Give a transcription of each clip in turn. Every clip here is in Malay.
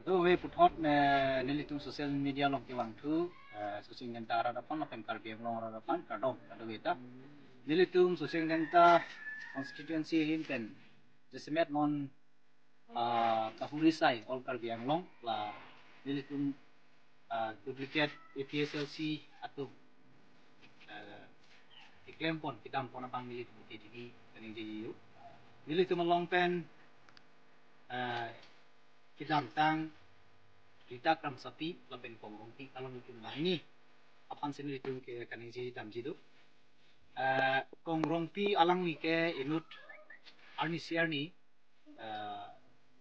Do we put hot nilitung social media long kiwang tu social media ada pan apa yang karbiang long ada pan kado kado kita nilitung social media constituency hinten jesimet non kahurisai all karbiang long la nilitung duplicate APSLC atau iklim pon kita pon apa nilitung jadi kaning jadi nilitung long pen kita tang kita kram sapi lapen kongrongti kalau mungkin lah ini apa sini itu ke kaning si dam jitu kongrongti alang ni ke inut arni siar ni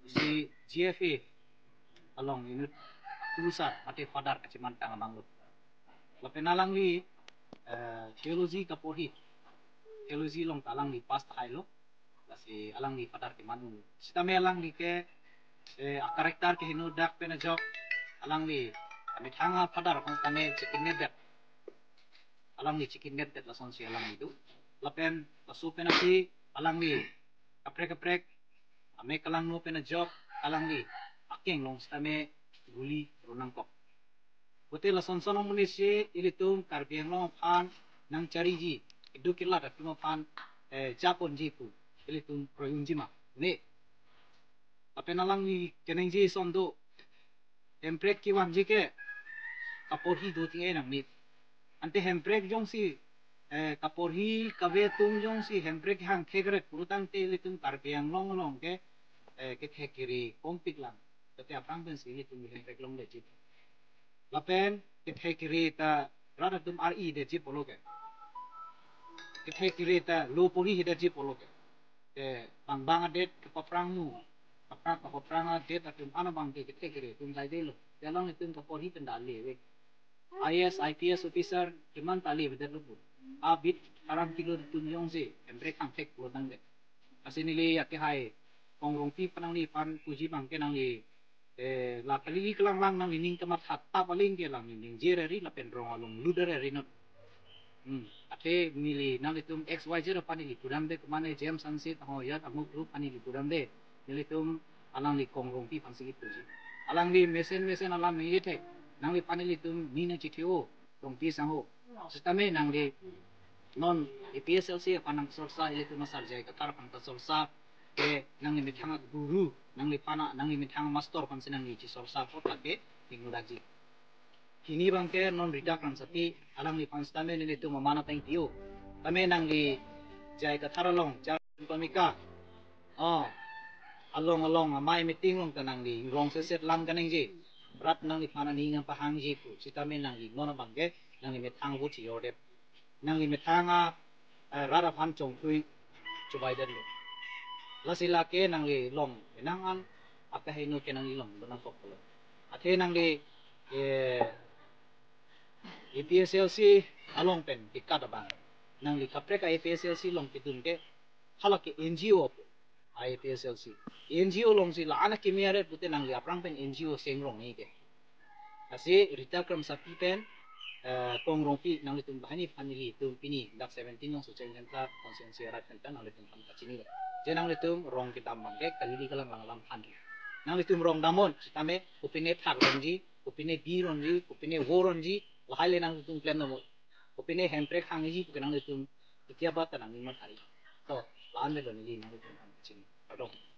si GFA along inut pusat mati fadar kecuman tang amang lu lapen alang ni theology kapohi theology long talang ni pas tai lo si alang ni fadar ke manu sita me alang ni ke karakter ke hinu dak pena jok alang ni kami thanga fadar kong kami chicken net alang ni chicken net la son si alang itu lapen pasu pena si alang ni kaprek ame kalang no pena jok alang ni akeng long stame guli runang kok bote la son son muni si ilitum karbiang long phan nang cari ji idu kila da tuma phan japon ji pu ilitum proyung ji ma ne apen alang ni keneng ji son do emprek ki wan ji ke kaporhi do tinge nang nit ante hemprek jong si kaporhi kabe tum jong si hemprek hang khegret purutang te litum karbiang long ke khekiri kompik lang tete apang ben si litum hemprek long de jip lapen ke khekiri ta rada tum ri de jip polo ke khekiri ta lo poli de jip polo ke bang adet ke paprang nu paprang adet atum ana bang ke khekiri tum dai de lo dalang litum kaporhi pendali we IS IPS officer cuman tali betul lupa abit aram kilo tunjong si embrek angtek pulutang de asini li yake hai kongrongti panang li pan puji bangke nang li la kali kelang lang nang ning kemat hatta paling ke lang ning jereri la pendrong alung ludere not ate mili nang itum XYZ pani li kudam de kemana jam sansit ho ya amuk lu pani li kudam de nilitum alang li kongrongti pan sigitu si alang li mesen alang ni ite nang li panel itu nina CTO dong pisang ho sisteme nang li non EPSLC panang sorsa itu masar jai katar pang sorsa ke nang li mitang guru nang li pana nang li mitang master pan sinang li sorsa ko take tingulaji kini bangke non ridak kan sapi alang li pan sisteme ni itu mamana tang tio tame nang li jai katar long jar pamika along amai meeting long tanang li rong seset lang kaneng ji rat nang li pana ni ngang pahang ji pu sitamen nang li nona bangke nang li metang bu ti orde nang li metanga rara phan chong thui chubai den lo la sila ke nang li long nangan apa henu ke nang li long donang kok lo athe nang li EPSLC along pen ikat bang nang li kapre ka EPSLC long pitun ke halak NGO IPSLC NGO long si la anak kimiare pute nang li aprang pen NGO sengrong ni ke asi rita kram sapi pen kongrongpi nang litum bahani family tum pini dak 17 nong social center konsensi rat pen nang litum pan kacini je nang litum rong kita mangke kali kalang lang handi nang litum rong damon sitame upine thak ronji upine bi ronji upine wo ronji lahai nang litum plan no upine hemprek hangi nang litum kiabat nang ni matari to laan me don ni nang litum pan kacini pardon